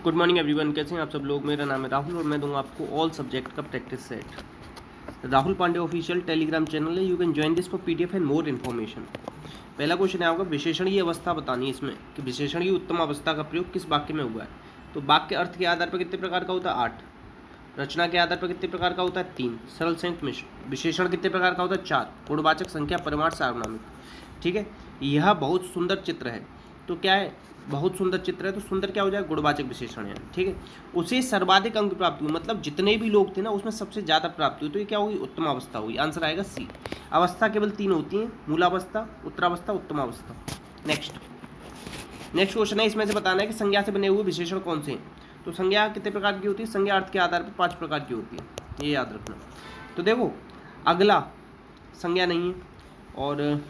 Good morning everyone, कैसे हैं आप सब लोग। मेरा नाम है राहुल और मैं दूंगा आपको ऑल सब्जेक्ट का practice set. Rahul Pandey official Telegram channel है। You can join this for PDF and more information. पहला क्वेश्चन है आपका, विशेषण की अवस्था बतानी है इसमें कि विशेषण की उत्तम अवस्था का प्रयोग किस वाक्य में हुआ है। तो वाक्य अर्थ के आधार पर कितने प्रकार का होता है? 8। रचना के आधार पर कितने प्रकार का होता है? 3। सरल संयुक्त मिश्र। विशेषण कितने प्रकार का होता है? 4। गुणवाचक, संख्या, परिमाण, सार्वनामिक। ठीक है, यह बहुत सुंदर चित्र है। तो क्या है? बहुत सुंदर चित्र है। तो सुंदर क्या हो जाएगा? गुणवाचक विशेषण है। ठीक है, उसे सर्वाधिक अंक प्राप्त हुए, मतलब जितने भी लोग थे ना उसमें सबसे ज़्यादा प्राप्त हुई। तो ये क्या होगी? उत्तम अवस्था हुई। आंसर आएगा सी। अवस्था केवल 3 होती हैं, मूलावस्था, उत्तरावस्था, उत्तमावस्था। नेक्स्ट क्वेश्चन है, इसमें से बताना है कि संज्ञा से बने हुए विशेषण कौन से हैं। तो संज्ञा कितने प्रकार की होती है? संज्ञा अर्थ के आधार पर 5 प्रकार की होती है, ये याद रखना। तो देखो, अगला संज्ञा नहीं है, और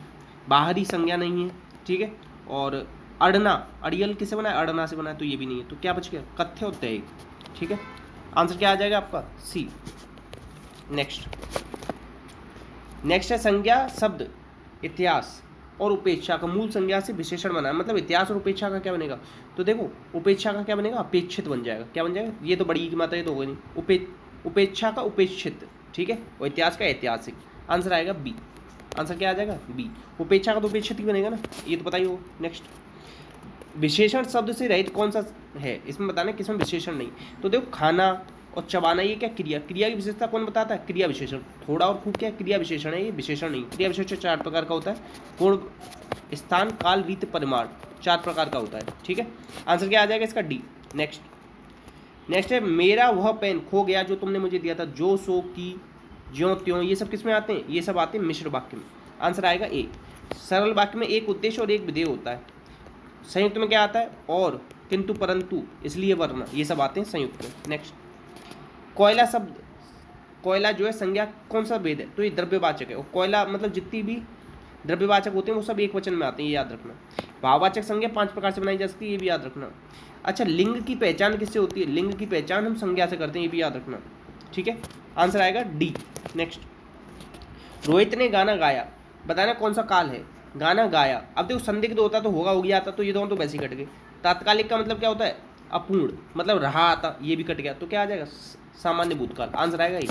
बाहरी संज्ञा नहीं है। ठीक है, और अड़ना, अड़ियल किसे बना है? अड़ना से बना है, तो ये भी नहीं है। तो क्या बच गया? कथ्य और दैहिक। ठीक है, आंसर क्या आ जाएगा आपका? सी। नेक्स्ट है संज्ञा शब्द इतिहास और उपेक्षा का मूल संज्ञा से विशेषण बना है। मतलब इतिहास और उपेक्षा का क्या बनेगा? तो देखो, उपेक्षा का क्या बनेगा? अपेक्षित बन जाएगा। क्या बन जाएगा? ये तो बड़ी की मात्रा, ये तो होगा नहीं। उपेक्षा का उपेक्षित। ठीक है, और इतिहास का ऐतिहासिक। आंसर आएगा बी। आंसर क्या आ जाएगा? बी। उपेक्षा का तो उपेक्षित ही बनेगा ना, ये तो पता ही हो। नेक्स्ट, विशेषण शब्द से रहित कौन सा है? इसमें बताना किसमें विशेषण नहीं। तो देखो, खाना और चबाना, ये क्या? क्रिया की विशेषता कौन बताता है? क्रिया विशेषण। थोड़ा और खूब क्या? क्रिया विशेषण है, ये विशेषण नहीं। क्रिया विशेषण 4 प्रकार का होता है। गुण, स्थान, काल, रीत, परिमाण, 4 प्रकार का होता है। ठीक है, आंसर क्या आ जाएगा इसका? डी। नेक्स्ट है, मेरा वह पेन खो गया जो तुमने मुझे दिया था। जो, सो, की, ज्यों त्यों, ये सब किसमें आते हैं? ये सब आते हैं मिश्र वाक्य में। आंसर आएगा ए। सरल वाक्य में एक उद्देश्य और एक विधेय होता है। संयुक्त में क्या आता है? और, किंतु, परंतु, इसलिए, वरना, ये सब आते हैं संयुक्त में। नेक्स्ट, कोयला शब्द, कोयला जो है संज्ञा कौन सा भेद है? तो ये द्रव्यवाचक है। और कोयला मतलब जितनी भी द्रव्यवाचक होते हैं वो सब एक वचन में आते हैं, ये याद रखना। भाववाचक संज्ञा 5 प्रकार से बनाई जा सकती है, ये भी याद रखना। अच्छा, लिंग की पहचान किससे होती है? लिंग की पहचान हम संज्ञा से करते हैं, ये भी याद रखना। ठीक है, आंसर आएगा डी। नेक्स्ट, रोहित ने गाना गाया, बताना कौन सा काल है? गाना गाया। अब देखो, संदिग्ध होता तो होगा, हो गया था, तो ये दोनों तो वैसे ही कट गए। तात्कालिक का मतलब क्या होता है? अपूर्ण, मतलब रहा आता, ये भी कट गया। तो क्या आ जाएगा? सामान्य भूतकाल। आंसर आएगा ये।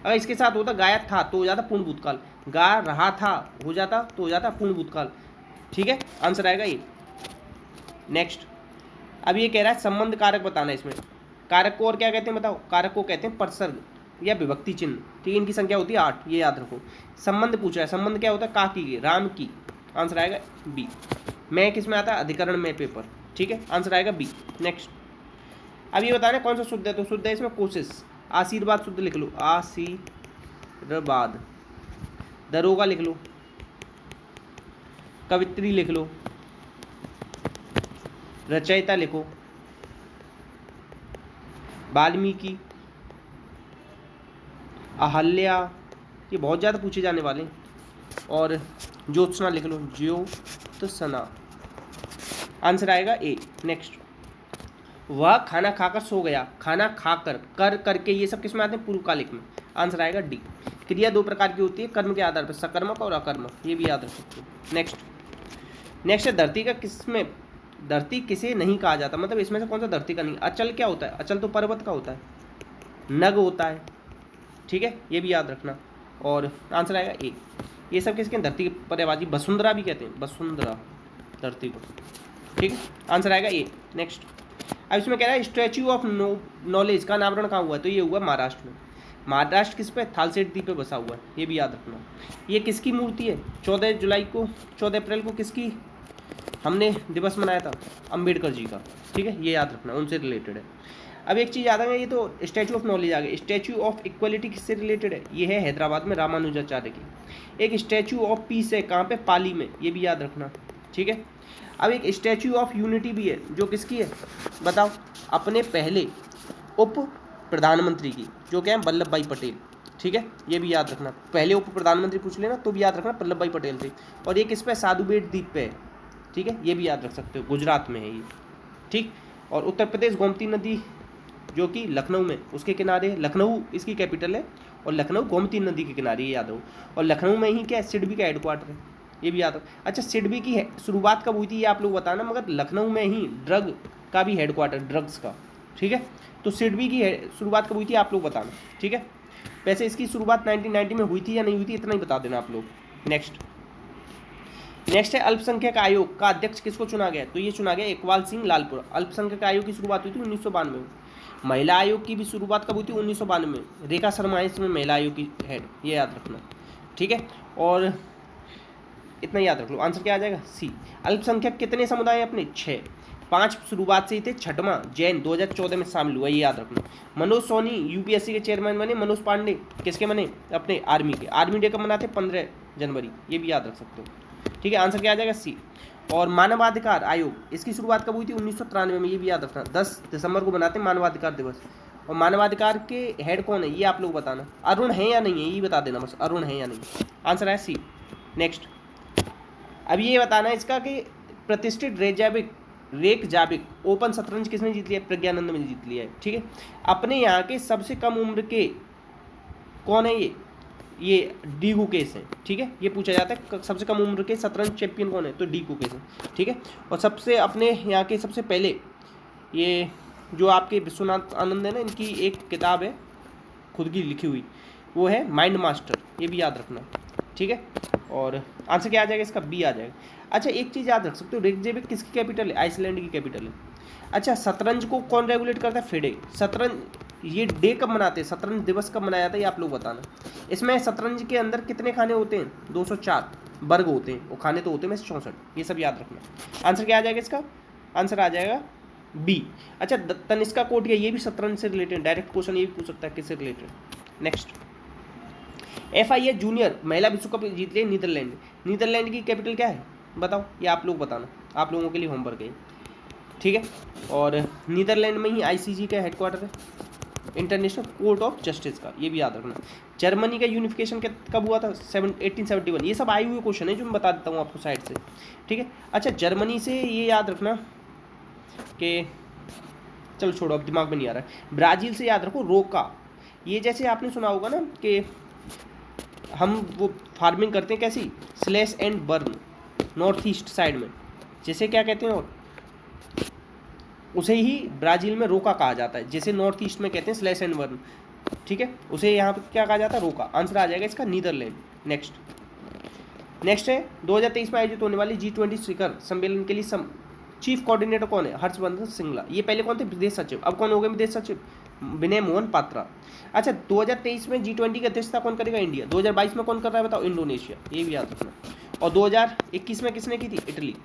अगर इसके साथ होता गाया था तो हो जाता पूर्ण भूतकाल, गा रहा था हो जाता तो हो जाता पूर्ण भूतकाल। ठीक है, आंसर आएगा ये। नेक्स्ट, अब ये कह रहा है संबंध कारक बताना है इसमें। कारक को और क्या कहते हैं बताओ? कारक को कहते हैं परसर्ग या विभक्ति चिन्ह। ठीक है, इनकी संख्या होती है 8, ये याद रखो। संबंध पूछ रहा है, संबंध क्या होता है? का की, राम की। आंसर आएगा बी। मैं किस में आता है? अधिकरण में, पेपर। ठीक है, आंसर आएगा बी। नेक्स्ट, अब ये बताना कौन सा शुद्ध है। तो शुद्ध है इसमें कोशिश। आशीर्वाद शुद्ध लिख लो, आशीर्वाद। दरोगा लिख लो, कवित्री लिख लो, रचयिता लिखो, वाल्मीकि, अहल्या, ये बहुत ज़्यादा पूछे जाने वाले। और ज्योत्सना लिख लो, ज्योत्सना। आंसर आएगा ए। नेक्स्ट, वह खाना खाकर सो गया, खाना खाकर, कर, करके, ये सब किस में आते हैं? पूर्वकालिक में। आंसर आएगा डी। क्रिया 2 प्रकार की होती है कर्म के आधार पर, सकर्मक और अकर्मक, ये भी याद रख सकते हो। नेक्स्ट है, धरती का किसमें, धरती किसे नहीं कहा जाता, मतलब इसमें से कौन सा धरती का नहीं? अचल क्या होता है? अचल तो पर्वत का होता है, नग होता है। ठीक है, ये भी याद रखना। और आंसर आएगा ए। ये सब किसके? धरती की पर्यायवाची, वसुंधरा भी कहते हैं, वसुंधरा, धरती को। ठीक है, आंसर आएगा ए। नेक्स्ट, अब इसमें कह रहा है स्टैच्यू ऑफ नॉलेज का अनावरण कहाँ हुआ है? तो ये हुआ महाराष्ट्र में। महाराष्ट्र किस पे? थालसेट द्वीप पे बसा हुआ है, ये भी याद रखना। ये किसकी मूर्ति है? 14 अप्रैल को किसकी हमने दिवस मनाया था? अंबेडकर जी का। ठीक है, ये याद रखना, उनसे रिलेटेड है। अब एक चीज़ याद आ गई, ये तो स्टैचू ऑफ नॉलेज आ गई। स्टैचू ऑफ इक्वलिटी किससे रिलेटेड है? ये है हैदराबाद में रामानुजाचार्य की। एक स्टैचू ऑफ पीस है, कहाँ पे? पाली में, ये भी याद रखना। ठीक है, अब एक स्टैचू ऑफ यूनिटी भी है, जो किसकी है बताओ? अपने पहले उप प्रधानमंत्री की, जो क्या है? वल्लभ भाई पटेल। ठीक है, ये भी याद रखना। पहले उप प्रधानमंत्री पूछ लेना तो भी याद रखना, वल्लभ भाई पटेल थे। और ये किस पे? साधु बेट द्वीप पे है। ठीक है, ये भी याद रख सकते हो, गुजरात में है ये। ठीक, और उत्तर प्रदेश गोमती नदी जो कि लखनऊ में, उसके किनारे, लखनऊ इसकी कैपिटल है, और लखनऊ गोमती नदी के किनारे, ये याद हो। और लखनऊ में ही क्या है? सिडबी का हेडक्वार्टर है, ये भी याद हो। अच्छा, सिडबी की शुरुआत कब हुई थी ये आप लोग बताना, मगर लखनऊ में ही ड्रग का भी हेडक्वार्टर, ड्रग्स का, ठीक है। तो सिडबी की शुरुआत कब हुई थी आप लोग बताना, ठीक है। वैसे इसकी शुरुआत 1990 में हुई थी या नहीं हुई थी इतना ही बता देना आप लोग। नेक्स्ट है अल्पसंख्यक आयोग का अध्यक्ष किसको चुना गया, तो ये चुना गया इकबाल सिंह लालपुरा। अल्पसंख्यक आयोग की शुरुआत हुई थी 1992 में। महिला आयोग की भी शुरुआत कब हुई थी, 1992 में। रेखा शर्मा है इसमें महिला आयोग की हेड, ये याद रखना, ठीक है। और इतना याद रख लो, आंसर क्या आ जाएगा, सी। अल्पसंख्यक कितने समुदाय हैं अपने, 6। 5 शुरुआत से ही थे, छठवां जैन 2014 में शामिल हुआ, ये याद रखना। मनोज सोनी यूपीएससी के चेयरमैन बने, मनोज पांडे किसके बने, अपने आर्मी के। आर्मी डे कब मनाते, 15 जनवरी, ये भी याद रख सकते हो, ठीक है। आंसर क्या आ जाएगा, सी। और मानवाधिकार आयोग, इसकी शुरुआत कब हुई थी, 1993 में, ये भी याद रखना। 10 दिसंबर को मनाते हैं मानवाधिकार दिवस। और मानवाधिकार के हेड कौन है, ये आप लोग बताना। अरुण है या नहीं है, ये बता देना बस, अरुण है या नहीं। आंसर है सी। नेक्स्ट, अब ये बताना है इसका कि प्रतिष्ठित रेकजाविक ओपन शतरंज किसने जीत लिया, प्रज्ञानंद ने जीत लिया है, ठीक है। अपने यहाँ के सबसे कम उम्र के कौन है, ये डी गुकेश है, ठीक है। ये पूछा जाता है सबसे कम उम्र के शतरंज चैंपियन कौन है, तो डी गुकेश है, ठीक है। और सबसे अपने यहाँ के सबसे पहले ये जो आपके विश्वनाथ आनंद है ना, इनकी एक किताब है खुद की लिखी हुई, वो है माइंड मास्टर, ये भी याद रखना, ठीक है। और आंसर क्या आ जाएगा इसका, बी आ जाएगा। अच्छा एक चीज़ याद रख सकते हो, रेकजाविक किसकी कैपिटल है, आइसलैंड की कैपिटल है। अच्छा शतरंज को कौन रेगुलेट करता है, फेडे। शतरंज ये डे कब मनाते हैं, शतरंज दिवस कब मनाया जाता है, ये आप लोग बताना। इसमें शतरंज के अंदर कितने खाने होते हैं, 204 वर्ग होते हैं, और खाने तो होते हैं 64, ये सब याद रखना। आंसर क्या आ जाएगा इसका, आंसर आ जाएगा बी। अच्छा तनिष्का कोटिया, ये भी शतरंज से रिलेटेड, डायरेक्ट क्वेश्चन ये भी पूछ सकता है किससे रिलेटेड। नेक्स्ट, FIA जूनियर महिला विश्व कप जीत लिया नीदरलैंड। नीदरलैंड की कैपिटल क्या है बताओ, ये आप लोग बताना, आप लोगों के लिए होमवर्क है, ठीक है। और नीदरलैंड में ही ICJ का हेडक्वार्टर है, इंटरनेशनल कोर्ट ऑफ जस्टिस का, ये भी याद रखना। जर्मनी का यूनिफिकेशन कब हुआ था, 1871। ये सब आए हुए क्वेश्चन है जो मैं बता देता हूँ आपको साइड से, ठीक है। अच्छा जर्मनी से ये याद रखना कि, चलो छोड़ो अब दिमाग में नहीं आ रहा है। ब्राज़ील से याद रखो रोका, ये जैसे आपने सुना होगा ना कि हम वो फार्मिंग करते हैं कैसी, slash and burn, north east side में, जैसे क्या कहते हैं, और उसे ही ब्राज़ील में रोका कहा जाता है, जैसे नॉर्थ ईस्ट में कहते हैं स्लैश एंड बर्न, ठीक है, उसे यहाँ पे क्या कहा जाता है, रोका। आंसर आ जाएगा इसका नीदरलैंड। नेक्स्ट है 2023 में आयोजित होने वाली G20 शिखर सम्मेलन के लिए चीफ कोऑर्डिनेटर कौन है, हर्षवर्धन श्रृंगला। ये पहले कौन थे, विदेश सचिव, अब कौन हो गए विदेश सचिव, विनय मोहन पात्रा। अच्छा 2023 में G20 की अध्यक्षता कौन करेगा, इंडिया। 2022 में कौन कर रहा है बताओ, इंडोनेशिया, ये भी याद रखना। और 2021 में किसने की थी, इटली,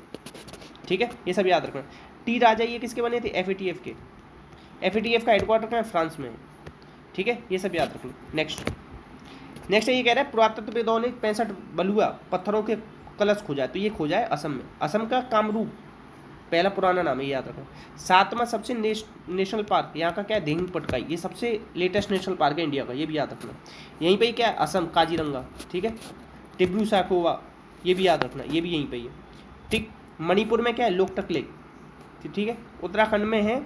ठीक है, ये सब याद रखना। टी राजा ये किसके बने थे, FATF के। FATF का हेडक्वार्टर कहाँ है, फ्रांस में है, ठीक है, ये सब याद रखना। नेक्स्ट है ये कह रहा है पुरातत्वविदों ने 65 बलुआ पत्थरों के कलश खोजा है, तो ये खोजा है असम में। असम का कामरूप पहला पुराना नाम है, ये याद रखना। 7वां सबसे नेशनल पार्क यहाँ का क्या है, देहिंग पटकाई, ये सबसे लेटेस्ट नेशनल पार्क है इंडिया का, ये भी याद रखना। यहीं पे ही क्या है, असम काजीरंगा, ठीक है। टिब्रू सैखोवा, ये भी याद रखना, ये भी यहीं पे ही है, ठीक। मणिपुर में क्या है, लोकटक लेक, ठीक है। उत्तराखंड में है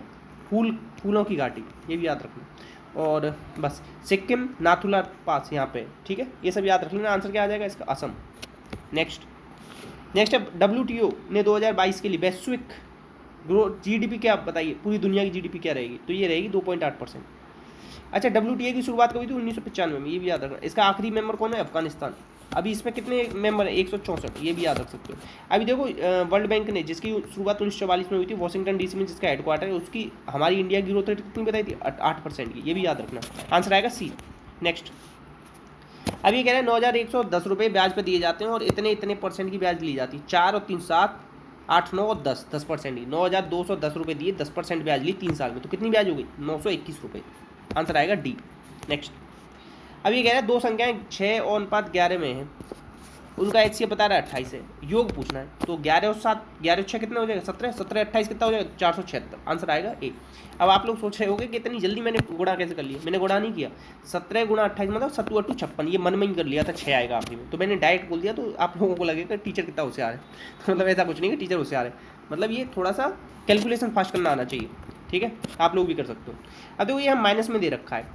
फूलों की घाटी, ये भी याद रखना। और बस सिक्किम नाथुला पास यहाँ पे, ठीक है, ये सब याद रख लेना। आंसर क्या आ जाएगा इसका, असम। नेक्स्ट है WTO ने 2022 के लिए वैश्विक ग्रोथ GDP क्या बताइए, पूरी दुनिया की GDP क्या रहेगी, तो ये रहेगी 2.8%। अच्छा WTO की शुरुआत कभी थी 1995 में, ये भी याद रखना। इसका आखिरी मेंबर कौन है, अफगानिस्तान। अभी इसमें कितने मेंबर है, 164, ये भी याद रख सकते हो। अभी देखो वर्ल्ड बैंक ने जिसकी शुरुआत 1944 में हुई थी, वॉशिंगटन DC में जिसका हेडक्वार्टर है, उसकी हमारी इंडिया की ग्रोथ रेट कितनी बताई थी, 8% की, ये भी याद रखना। आंसर आएगा सी। नेक्स्ट, अब ये कह रहे हैं 9,110 रुपये ब्याज पर दिए जाते हैं और इतने परसेंट की ब्याज ली जाती है। 4 और 3 7 8 9 और 10% की, 9,210 रुपये दिए, 10% ब्याज ली 3 साल में, तो कितनी ब्याज हो गई, 921 रुपये। आंसर आएगा डी। नेक्स्ट, अब ये कह रहे हैं दो संख्याएं 6 और 11 में हैं, उनका HCF बता रहा है 28 है, योग पूछना है, तो 11 और 7 11 और 6 कितना हो जाएगा, 17 17 28 कितना हो जाएगा, 476। आंसर आएगा ए। अब आप लोग सोच रहे होंगे कि इतनी जल्दी मैंने गुणा कैसे कर लिया, मैंने गुणा नहीं किया। 17 गुणा 28 मतलब 7 8 56, ये मन में ही कर लिया था, 6 आएगा आखिरी में, तो मैंने डायरेक्ट बोल दिया, तो आप लोगों को लगेगा टीचर कितना होशियार है। मतलब ऐसा कुछ नहीं कि टीचर होशियार है, मतलब ये थोड़ा सा कैलकुलेशन फास्ट करना आना चाहिए, ठीक है, आप लोग भी कर सकते हो। अब देखो ये हम माइनस में दे रखा है,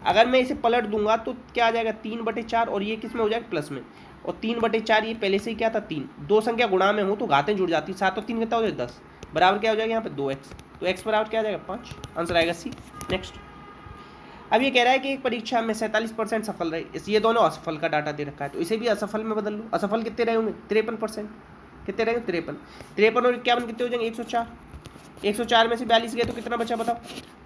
अगर मैं इसे पलट दूंगा तो क्या आ जाएगा, 3/4, और ये किस में हो जाएगा, प्लस में, और 3/4 ये पहले से ही क्या था 3, दो संख्या गुणा में हो तो घातें जुड़ जाती, 7 और 3 कितना हो जाएगा 10, बराबर क्या हो जाएगा यहाँ पे 2x, तो x बराबर क्या आ जाएगा 5, आंसर आएगा सी। नेक्स्ट, अब ये कह रहा है कि एक परीक्षा में 47% सफल रहे, इस ये दोनों असफल का डाटा दे रखा है, तो इसे भी असफल में बदल लो। असफल कितने रहे होंगे 53%, कितने रहे 53 और 51 कितने हो जाएंगे 104, 104 में से 42 गए तो कितना बचा बताओ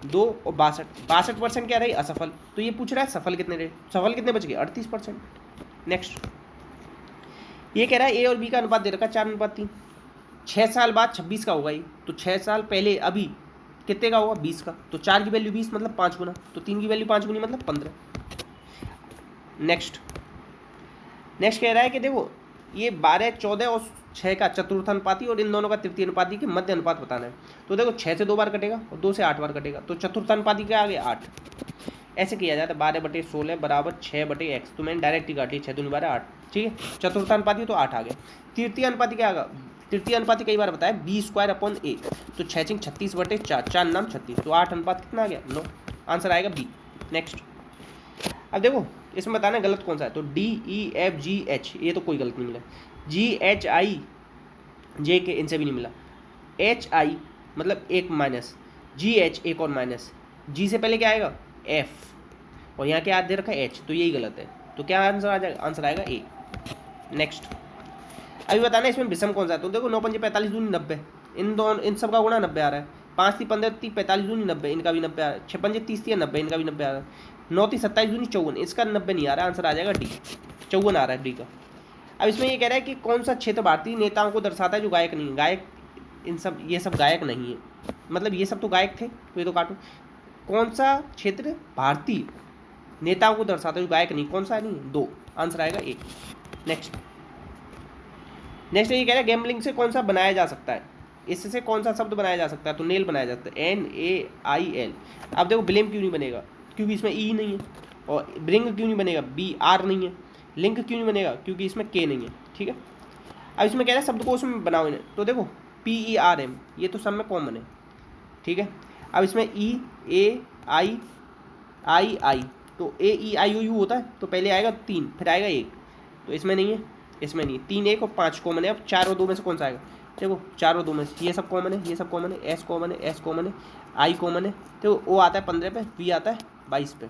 2 और 62% क्या रही असफल। तो ये पूछ रहा है सफल कितने रहे, सफल कितने बच गए 38%। नेक्स्ट, ये कह रहा है ए और बी का अनुपात दे रखा है 4:3, 6 साल बाद 26 का होगा ये, तो 6 साल पहले अभी कितने का होगा 20 का, तो 4 की वैल्यू 20 मतलब 5 गुना, तो 3 की वैल्यू 5 गुनी मतलब 15। नेक्स्ट, कह रहा है कि देखो ये 12, 14 और 6 का चतुर्थानुपाती और इन दोनों का तृतीय अनुपाती के मध्य अनुपात बताना है। तो देखो 6 से 2 बार कटेगा और 2 से 8 बार कटेगा, तो चतुर्थानुपाती क्या आ गया 8। ऐसे किया जाता है 12/16 बराबर 6/x, तो मैंने डायरेक्ट ही काट ली, 6 दूनी 12 8, ठीक है। चतुर्थानुपाती तो 8 आ गया। तृतीय अनुपाती क्या आएगा, तृतीय अनुपाती कई बार बताया b²/a, तो 6 36/4, 4 नाम 36, तो 8 अनुपात कितना आ गया 9, आंसर आएगा बी। नेक्स्ट, अब देखो इसमें बताना गलत कौन सा है, तो D, E, F, G, H ये तो कोई गलत नहीं मिला, G, H, I, J के इनसे भी नहीं मिला, H, I मतलब एक माइनस, G, H एक और माइनस, G से पहले क्या आएगा F और यहाँ क्या दे रखा है H, तो यही गलत है, तो क्या आंसर आ जाएगा, आंसर आएगा ए। नेक्स्ट, अभी बताना इसमें विषम कौन सा है, तो देखो 9 पंजे 45 दूनी 90, इन दोनों इन सब का गुणा 90 आ रहा है, 5 3 15 30 45 दूनी 90, इनका भी 90 आ रहा है, 6 पंजे 30 90, इनका भी 90 आ रहा है, 9 3 27 दूनी 54, इसका 90 नहीं आ रहा है, आंसर आ जाएगा डी, 54 आ रहा है डी का। अब इसमें ये कह रहा है कि कौन सा क्षेत्र भारतीय नेताओं को दर्शाता है जो गायक नहीं है, गायक इन सब ये सब गायक नहीं है, मतलब ये सब तो गायक थे, तो ये तो काटो। कौन सा क्षेत्र भारतीय नेताओं को दर्शाता है जो गायक नहीं, कौन सा नहीं है 2, आंसर आएगा ए। नेक्स्ट, ये कह रहा है गैम्बलिंग से कौन सा बनाया जा सकता है, इससे कौन सा शब्द बनाया जा सकता है, तो नेल बनाया जा सकता है, NAIL। अब देखो ब्लेम क्यों नहीं बनेगा, क्योंकि इसमें ई नहीं है, और ब्रिंग क्यों नहीं बनेगा, BR नहीं है, लिंक क्यों नहीं बनेगा, क्योंकि इसमें K नहीं है, ठीक है। अब इसमें कह रहा है शब्द को उसमें बनाओ इन्हें, तो देखो PERM ये तो सब में कॉमन है, ठीक है। अब इसमें EAIII, तो AEIOU होता है, तो पहले आएगा 3 फिर आएगा 1, तो इसमें नहीं है, इसमें नहीं, 3 1 और 5 कॉमन है। अब 4 और 2 में से कौन सा आएगा, देखो 4 और 2 में से ये सब कॉमन है, ये सब कॉमन है, S कॉमन है, S कॉमन है, I कॉमन है, तो O आता है 15 पे, V आता है 22 पे,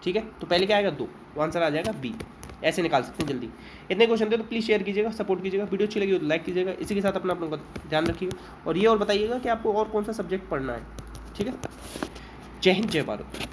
ठीक है। तो पहले क्या आएगा 2, तो आंसर आ जाएगा बी। ऐसे निकाल सकते हैं जल्दी। इतने क्वेश्चन थे तो प्लीज़ शेयर कीजिएगा, सपोर्ट कीजिएगा, वीडियो अच्छी लगी तो लाइक कीजिएगा, इसी के साथ अपना ध्यान रखिएगा और ये और बताइएगा कि आपको और कौन सा सब्जेक्ट पढ़ना है, ठीक है। जय हिंद, जय भारत।